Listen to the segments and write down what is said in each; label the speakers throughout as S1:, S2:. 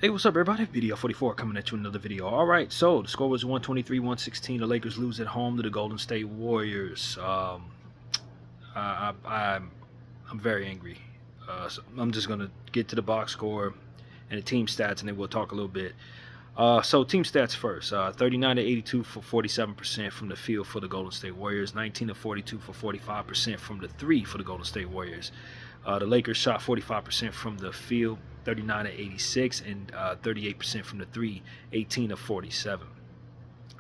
S1: Hey, what's up, everybody? Video 44 coming at you with another video. All right, so the score was 123-116. The Lakers lose at home to the Golden State Warriors. I'm very angry. So I'm just gonna get to the box score and the team stats, and then we'll talk a little bit. So team stats first. 39 to 82 for 47% from the field for the Golden State Warriors. 19 to 42 for 45% from the three for the Golden State Warriors. The Lakers shot 45% from the field, 39 to 86, and 38% from the three, 18 to 47.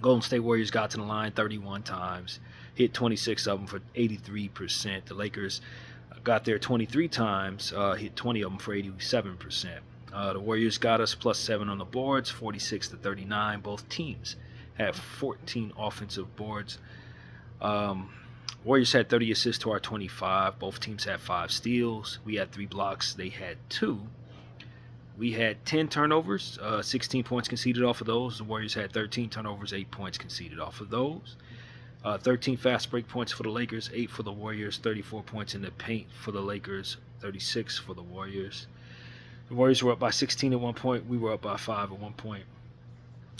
S1: Golden State Warriors got to the line 31 times, hit 26 of them for 83%. The Lakers got there 23 times, hit 20 of them for 87%. The Warriors got us +7 on the boards, 46 to 39. Both teams had 14 offensive boards. Warriors had 30 assists to our 25. Both teams had 5 steals. We had 3 blocks. They had 2. We had 10 turnovers, 16 points conceded off of those. The Warriors had 13 turnovers, 8 points conceded off of those. 13 fast break points for the Lakers, 8 for the Warriors, 34 points in the paint for the Lakers, 36 for the Warriors. The Warriors were up by 16 at one point. We were up by 5 at one point.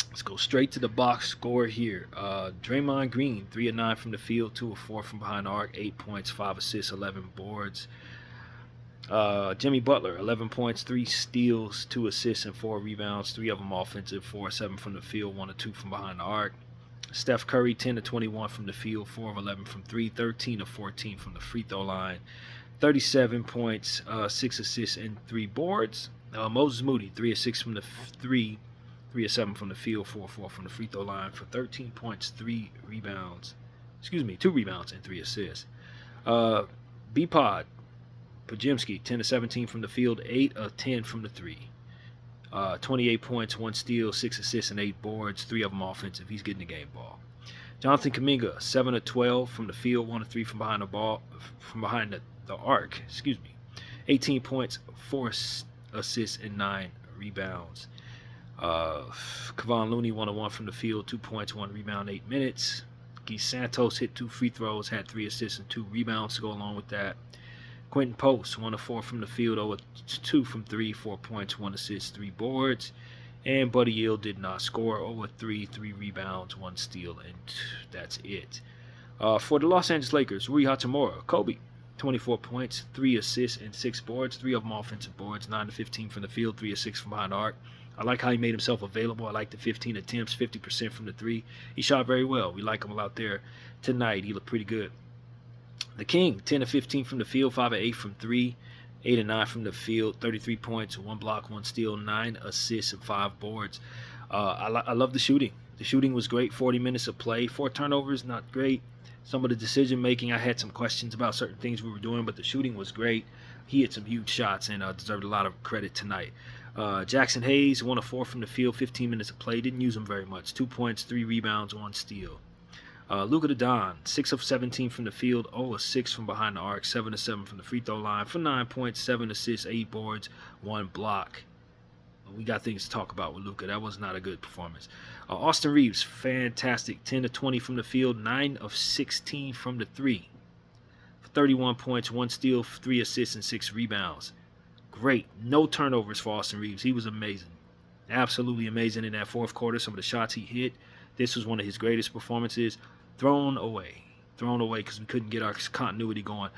S1: Let's go straight to the box score here. Draymond Green, 3 of 9 from the field, 2 of 4 from behind the arc, 8 points, 5 assists, 11 boards. Jimmy Butler, 11 points, 3 steals, 2 assists, and 4 rebounds, 3 of them offensive, 4 of 7 from the field, 1 of 2 from behind the arc. Steph Curry, 10 of 21 from the field, 4 of 11 from 3, 13 of 14 from the free throw line. 37 points, 6 assists, and 3 boards. Moses Moody, 3 of 6 from the 3, 3 of 7 from the field, 4 of 4 from the free throw line for 13 points, 2 rebounds, and 3 assists. B-Pod, Podziemski, 10 of 17 from the field, 8 of 10 from the 3. 28 points, 1 steal, 6 assists, and 8 boards, 3 of them offensive. He's getting the game ball. Jonathan Kuminga, 7 of 12 from the field, 1 of 3 from behind the arc. 18 points, 4 assists, and 9 rebounds. Kevon Looney, 1 of 1 from the field, 2 points, 1 rebound, 8 minutes. Guy Santos hit 2 free throws, had 3 assists and 2 rebounds to go along with that. Quentin Post, 1 of 4 from the field, 0 of 2 from 3, 4 points, 1 assist, 3 boards. And Buddy Hield did not score, 0 of 3, 3 rebounds, 1 steal, and that's it. For the Los Angeles Lakers, Rui Hachimura, Kobe, 24 points, 3 assists, and 6 boards, 3 of them offensive boards, 9 to 15 from the field, 3 of 6 from behind the arc. I like how he made himself available. I like the 15 attempts, 50% from the 3. He shot very well. We like him out there tonight. He looked pretty good. The King, 10 of 15 from the field, 5 of 8 from 3, 8 of 9 from the field, 33 points, 1 block, 1 steal, 9 assists, and 5 boards. I love the shooting. The shooting was great, 40 minutes of play. 4 turnovers, not great. Some of the decision making, I had some questions about certain things we were doing, but the shooting was great. He hit some huge shots and deserved a lot of credit tonight. Jackson Hayes, 1 of 4 from the field, 15 minutes of play. Didn't use him very much. 2 points, 3 rebounds, 1 steal. Luka Doncic, 6 of 17 from the field, 0 of 6 from behind the arc, 7 of 7 from the free throw line for 9 points, 7 assists, 8 boards, 1 block. We got things to talk about with Luka. That was not a good performance. Austin Reeves, fantastic, 10 of 20 from the field, 9 of 16 from the 3. For 31 points, 1 steal, 3 assists, and 6 rebounds. Great. No turnovers for Austin Reeves. He was amazing. Absolutely amazing in that fourth quarter. Some of the shots he hit. This was one of his greatest performances. Thrown away because we couldn't get our continuity going.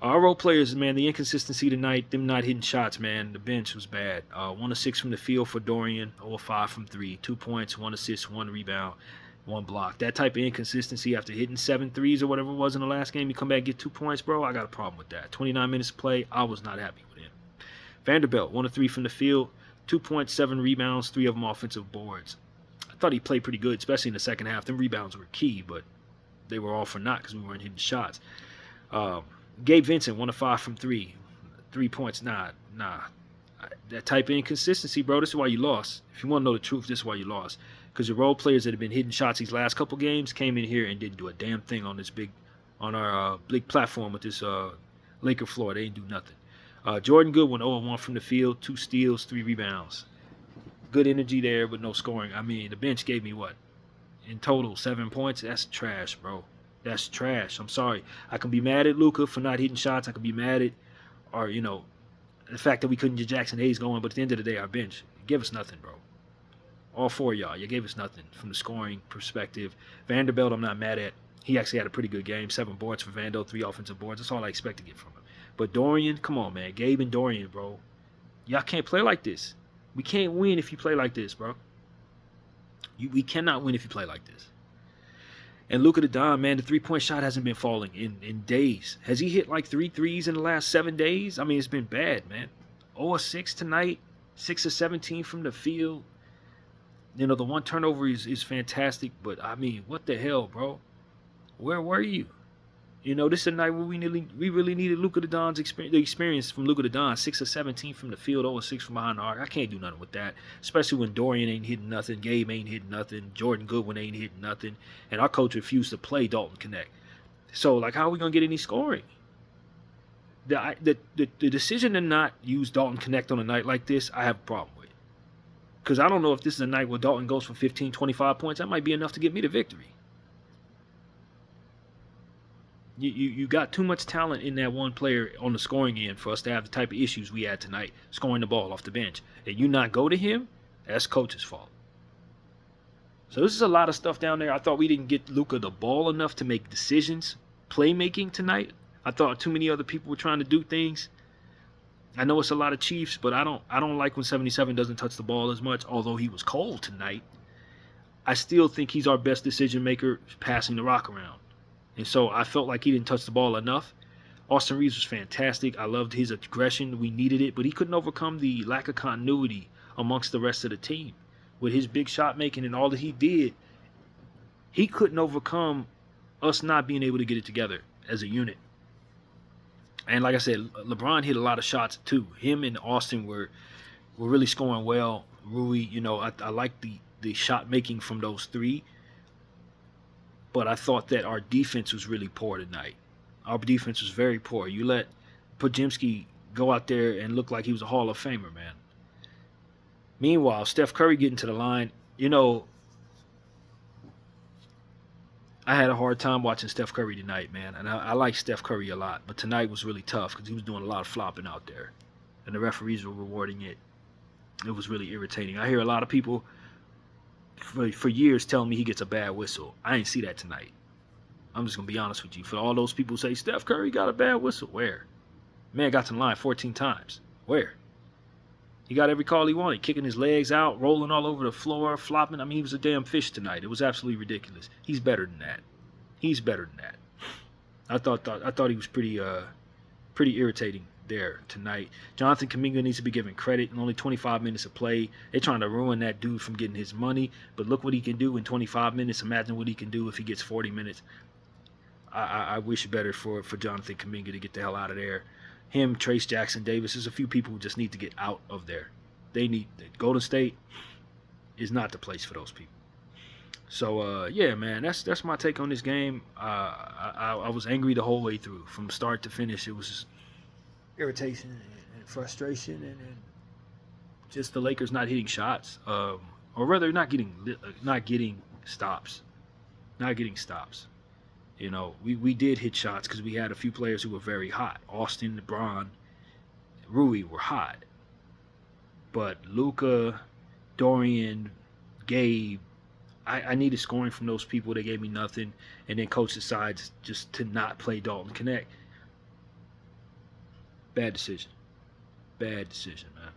S1: Our role players, man, the inconsistency tonight, them not hitting shots, man. The bench was bad. 1 of 6 from the field for Dorian, 0 of 5 from 3, 2 points, 1 assist, 1 rebound, 1 block. That type of inconsistency after hitting 7 threes or whatever it was in the last game, you come back and get 2 points, bro. I got a problem with that. 29 minutes of play, I was not happy with him. Vanderbilt, 1 of 3 from the field, 2 points, 7 rebounds, 3 of them offensive boards. I thought he played pretty good, especially in the second half. Them rebounds were key, but they were all for naught because we weren't hitting shots. Gabe Vincent, 1 of 5 from 3. 3 points, nah. That type of inconsistency, bro, this is why you lost. If you want to know the truth, this is why you lost. Because your role players that have been hitting shots these last couple games came in here and didn't do a damn thing on our big platform with this Laker floor. They didn't do nothing. Jordan Goodwin, 0 of 1 from the field, 2 steals, 3 rebounds. Good energy there, but no scoring. I mean, the bench gave me what? In total, 7 points. That's trash, bro. That's trash. I'm sorry. I can be mad at Luka for not hitting shots. I can be mad at, The fact that we couldn't get Jackson Hayes going, but at the end of the day, our bench give us nothing, bro. All four of y'all, you gave us nothing from the scoring perspective. Vanderbilt, I'm not mad at. He actually had a pretty good game. 7 boards for Vando, 3 offensive boards. That's all I expect to get from him. But Dorian, come on, man. Gabe and Dorian, bro. Y'all can't play like this. We can't win if you play like this, bro. We cannot win if you play like this. And Luka the Don, man, the three-point shot hasn't been falling in days. Has he hit like 3 threes in the last 7 days? I mean, it's been bad, man. 0 of 6 tonight, 6 of 17 from the field. You know, the one turnover is fantastic, but I mean, what the hell, bro? Where were you? You know, this is a night where we really needed Luka the Don's experience from Luka the Don. 6 of 17 from the field, 0 of 6 from behind the arc. I can't do nothing with that, especially when Dorian ain't hitting nothing, Gabe ain't hitting nothing, Jordan Goodwin ain't hitting nothing, and our coach refused to play Dalton Connect. So, like, how are we gonna get any scoring? The decision to not use Dalton Connect on a night like this, I have a problem with. Because I don't know if this is a night where Dalton goes for 15, 25 points. That might be enough to get me the victory. You got too much talent in that one player on the scoring end for us to have the type of issues we had tonight, scoring the ball off the bench. And you not go to him, that's coach's fault. So this is a lot of stuff down there. I thought we didn't get Luka the ball enough to make decisions, playmaking tonight. I thought too many other people were trying to do things. I know it's a lot of Chiefs, but I don't like when 77 doesn't touch the ball as much, although he was cold tonight. I still think he's our best decision maker passing the rock around. And so I felt like he didn't touch the ball enough. Austin Reeves was fantastic. I loved his aggression. We needed it, but he couldn't overcome the lack of continuity amongst the rest of the team. With his big shot making and all that he did, he couldn't overcome us not being able to get it together as a unit. And like I said, LeBron hit a lot of shots too. Him and Austin were really scoring well. Rui, you know, I like the shot making from those three. But I thought that our defense was really poor tonight. Our defense was very poor. You let Podziemski go out there and look like he was a Hall of Famer, man. Meanwhile, Steph Curry getting to the line, you know, I had a hard time watching Steph Curry tonight, man. And I like Steph Curry a lot. But tonight was really tough because he was doing a lot of flopping out there. And the referees were rewarding it. It was really irritating. I hear a lot of people for years telling me he gets a bad whistle. I ain't see that tonight. I'm just going to be honest with you. For all those people who say, Steph Curry got a bad whistle, where? Man got to the line 14 times. Where? He got every call he wanted, kicking his legs out, rolling all over the floor, flopping. I mean, he was a damn fish tonight. It was absolutely ridiculous. He's better than that. He's better than that. I thought he was pretty irritating there tonight. Jonathan Kuminga needs to be given credit. In only 25 minutes of play, they're trying to ruin that dude from getting his money. But look what he can do in 25 minutes. Imagine what he can do if he gets 40 minutes. I wish better for Jonathan Kuminga to get the hell out of there. Him, Trace Jackson Davis, there's a few people who just need to get out of there. Golden State is not the place for those people. So, yeah, man, that's my take on this game. I was angry the whole way through. From start to finish, it was just irritation and frustration and just the Lakers not hitting shots. Or rather, not getting stops. Not getting stops. You know, we did hit shots because we had a few players who were very hot. Austin, LeBron, Rui were hot. But Luka, Dorian, Gabe, I needed scoring from those people. They gave me nothing. And then coach decides just to not play Dalton Connect. Bad decision. Bad decision, man.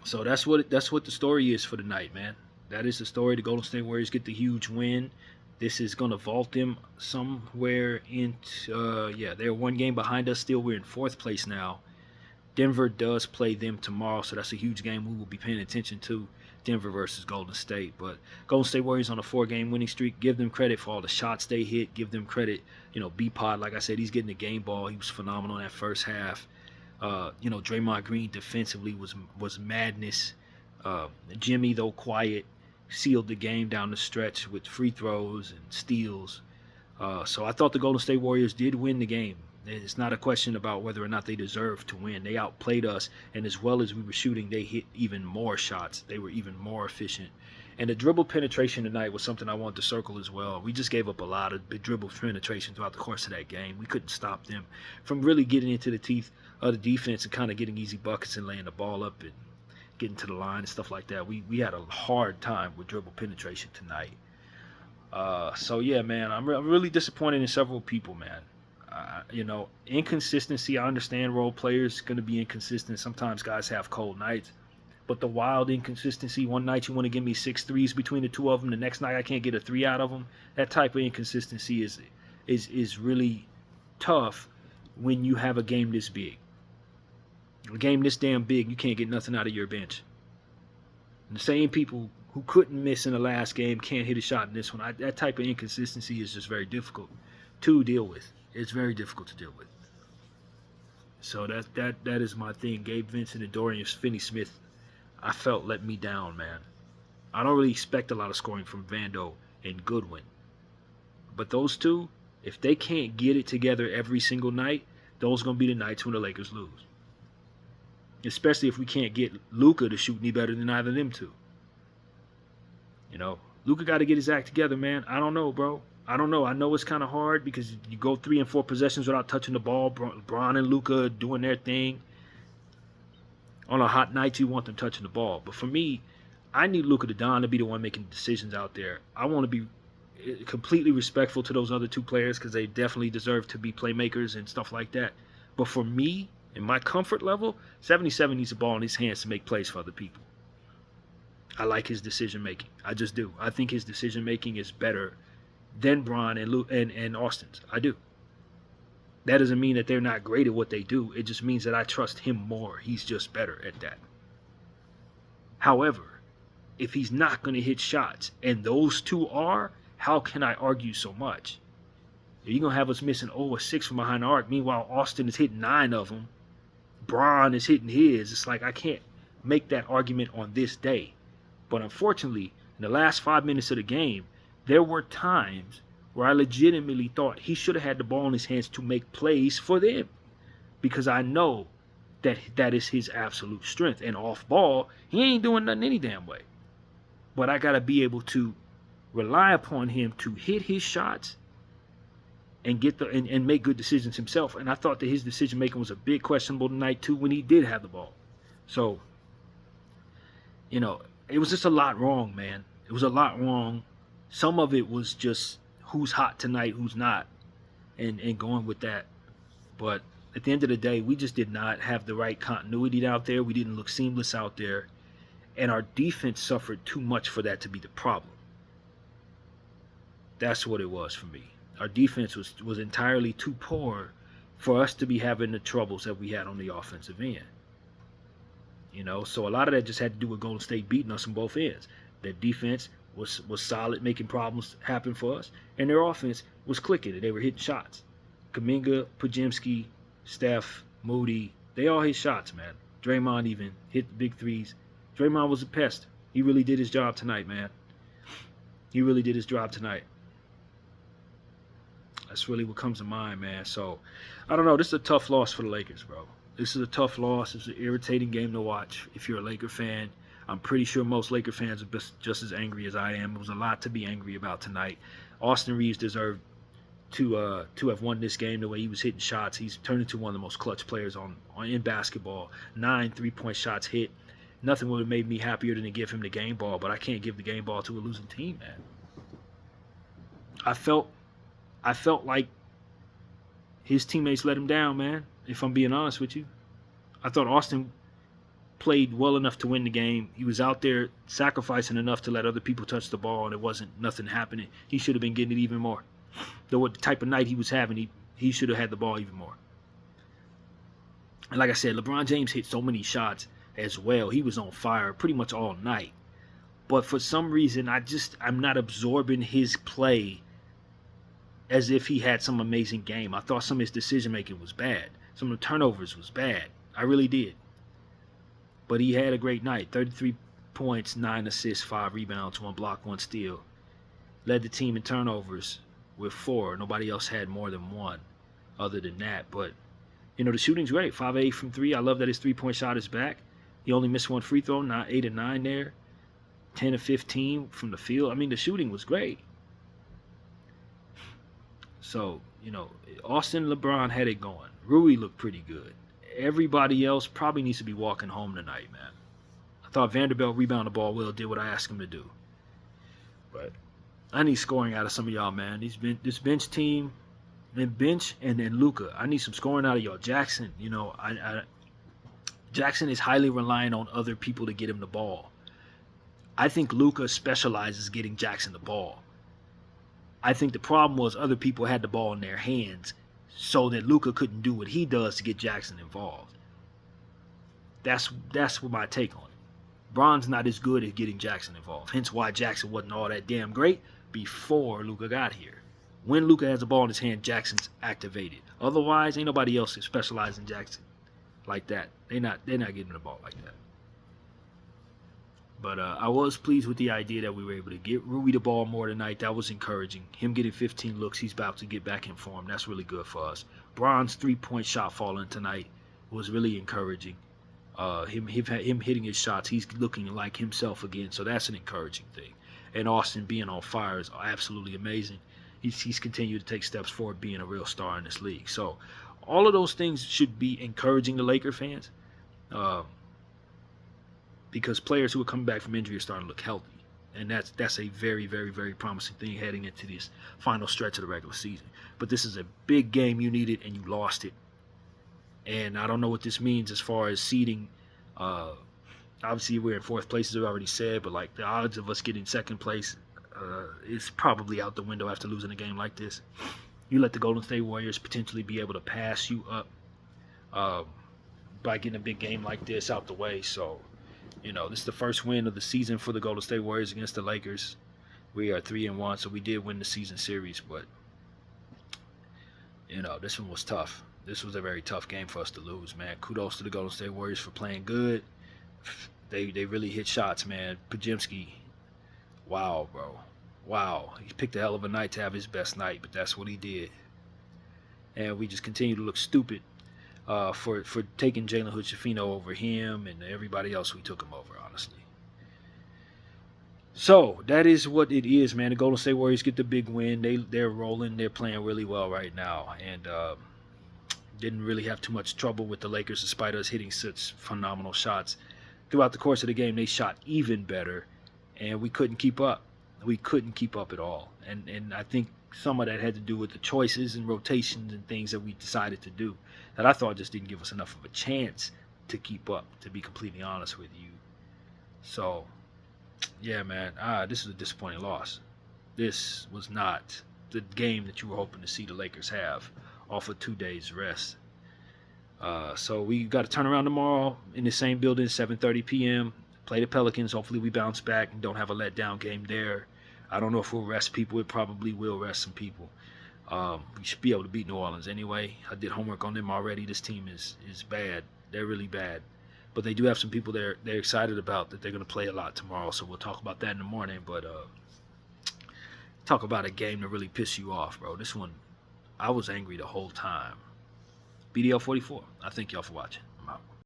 S1: So that's what the story is for the night, man. That is the story. The Golden State Warriors get the huge win. This is going to vault them somewhere into, they're one game behind us still. We're in 4th place now. Denver does play them tomorrow, so that's a huge game we will be paying attention to. Denver versus Golden State. But Golden State Warriors on a 4-game winning streak. Give them credit for all the shots they hit. Give them credit. You know, B-Pod, like I said, he's getting the game ball. He was phenomenal in that first half. Draymond Green defensively was madness. Jimmy, though quiet, sealed the game down the stretch with free throws and steals. So I thought the Golden State Warriors did win the game. It's not a question about whether or not they deserve to win. They outplayed us, and as well as we were shooting, they hit even more shots. They were even more efficient. And the dribble penetration tonight was something I wanted to circle as well. We just gave up a lot of big dribble penetration throughout the course of that game. We couldn't stop them from really getting into the teeth of the defense and kind of getting easy buckets and laying the ball up and getting to the line and stuff like that. We had a hard time with dribble penetration tonight. So yeah, man, I'm really disappointed in several people, man. Inconsistency. I understand role players going to be inconsistent. Sometimes guys have cold nights. But the wild inconsistency, one night you want to give me 6 threes between the two of them, the next night I can't get a 3 out of them. That type of inconsistency is really tough when you have a game this big. A game this damn big, you can't get nothing out of your bench. And the same people who couldn't miss in the last game can't hit a shot in this one. That type of inconsistency is just very difficult to deal with. It's very difficult to deal with. So that is my thing. Gabe Vincent and Dorian Finney-Smith, I felt let me down, man. I don't really expect a lot of scoring from Vando and Goodwin. But those two, if they can't get it together every single night, those are going to be the nights when the Lakers lose. Especially if we can't get Luka to shoot any better than either of them two. Luka got to get his act together, man. I don't know, bro. I don't know. I know it's kind of hard because you go 3 and 4 possessions without touching the ball. Bron and Luka doing their thing. On a hot night, you want them touching the ball. But for me, I need Luka to be the one making decisions out there. I want to be completely respectful to those other two players because they definitely deserve to be playmakers and stuff like that. But for me, in my comfort level, 77 needs the ball in his hands to make plays for other people. I like his decision making. I just do. I think his decision making is better than Bron and Austin's. I do. That doesn't mean that they're not great at what they do. It just means that I trust him more. He's just better at that. However, if he's not going to hit shots, and those two are, how can I argue so much? You're going to have us missing 0 or 6 from behind the arc. Meanwhile, Austin is hitting 9 of them. Bron is hitting his. It's like I can't make that argument on this day. But unfortunately, in the last 5 minutes of the game, there were times where I legitimately thought he should have had the ball in his hands to make plays for them. Because I know that is his absolute strength. And off ball, he ain't doing nothing any damn way. But I got to be able to rely upon him to hit his shots and and make good decisions himself. And I thought that his decision making was a bit questionable tonight too when he did have the ball. So, it was just a lot wrong, man. It was a lot wrong. Some of it was just who's hot tonight, who's not, and going with that. But at the end of the day, we just did not have the right continuity out there. We didn't look seamless out there. And our defense suffered too much for that to be the problem. That's what it was for me. Our defense was entirely too poor for us to be having the troubles that we had on the offensive end. So a lot of that just had to do with Golden State beating us on both ends. Their defense was solid, making problems happen for us, and their offense was clicking, and they were hitting shots. Kuminga, Podziemski, Steph, Moody, they all hit shots, man. Draymond even hit the big threes. Draymond was a pest. He really did his job tonight, man. He really did his job tonight. That's really what comes to mind, man. So, I don't know. This is a tough loss for the Lakers, bro. This is a tough loss. It's an irritating game to watch if you're a Laker fan. I'm pretty sure most Laker fans are just as angry as I am. It was a lot to be angry about tonight. Austin Reeves deserved to have won this game the way he was hitting shots. He's turned into one of the most clutch players in basketball. 9 3-point shots hit. Nothing would have made me happier than to give him the game ball, but I can't give the game ball to a losing team, man. I felt like his teammates let him down, man, if I'm being honest with you. I thought Austin played well enough to win the game. He was out there sacrificing enough to let other people touch the ball, and it wasn't nothing happening. He should have been getting it even more. Though what the type of night he was having, he should have had the ball even more. And like I said, LeBron James hit so many shots as well. He was on fire pretty much all night. But for some reason, I'm not absorbing his play as if he had some amazing game. I thought some of his decision-making was bad. Some of the turnovers was bad. I really did. But he had a great night. 33 points, 9 assists, 5 rebounds, 1 block, 1 steal. Led the team in turnovers with 4. Nobody else had more than 1 other than that. But, the shooting's great. 5-8 from 3. I love that his 3-point shot is back. He only missed 1 free throw, 8 and 9 there. 10 of 15 from the field. I mean, the shooting was great. So, Austin and LeBron had it going. Rui looked pretty good. Everybody else probably needs to be walking home tonight, man. I thought Vanderbilt rebounded the ball well, did what I asked him to do. But I need scoring out of some of y'all, man. This bench team, and bench and then Luka. I need some scoring out of y'all. Jackson, Jackson is highly reliant on other people to get him the ball. I think Luka specializes getting Jackson the ball. I think the problem was other people had the ball in their hands so that Luka couldn't do what he does to get Jackson involved. That's what my take on it. Bron's not as good at getting Jackson involved. Hence why Jackson wasn't all that damn great before Luka got here. When Luka has the ball in his hand, Jackson's activated. Otherwise, ain't nobody else that specializes in Jackson like that. They're not getting the ball like that. But I was pleased with the idea that we were able to get Rui the ball more tonight. That was encouraging. Him getting 15 looks, he's about to get back in form. That's really good for us. Bron's 3-point shot falling tonight was really encouraging. Him hitting his shots, he's looking like himself again. So that's an encouraging thing. And Austin being on fire is absolutely amazing. He's continued to take steps forward, being a real star in this league. So all of those things should be encouraging to Laker fans. Because players who are coming back from injury are starting to look healthy. And that's a very, very, very promising thing heading into this final stretch of the regular season. But this is a big game you needed, and you lost it. And I don't know what this means as far as seeding. Obviously, we're in fourth place, as I already said, but like the odds of us getting second place is probably out the window after losing a game like this. You let the Golden State Warriors potentially be able to pass you up by getting a big game like this out the way. So, this is the first win of the season for the Golden State Warriors against the Lakers. We are 3-1, so we did win the season series, but this one was tough. This was a very tough game for us to lose, man. Kudos to the Golden State Warriors for playing good. They really hit shots, man. Podziemski, wow, bro. Wow. He picked a hell of a night to have his best night, but that's what he did. And we just continue to look stupid for taking Jalen Hood-Schifino over him and everybody else we took him over, honestly. So that is what it is, man. The Golden State Warriors get the big win. They're rolling. They're playing really well right now, and didn't really have too much trouble with the Lakers despite us hitting such phenomenal shots. Throughout the course of the game, they shot even better, and we couldn't keep up. We couldn't keep up at all, and I think some of that had to do with the choices and rotations and things that we decided to do that I thought just didn't give us enough of a chance to keep up, to be completely honest with you. So, yeah, man, this is a disappointing loss. This was not the game that you were hoping to see the Lakers have off of 2 days rest. So we got to turn around tomorrow in the same building, 7:30 p.m., play the Pelicans. Hopefully we bounce back and don't have a letdown game there. I don't know if we'll rest people. It probably will rest some people. We should be able to beat New Orleans anyway. I did homework on them already. This team is bad. They're really bad. But they do have some people they're excited about that they're going to play a lot tomorrow. So we'll talk about that in the morning. But talk about a game that really pissed you off, bro. This one, I was angry the whole time. BDL 44. I thank y'all for watching. I'm out.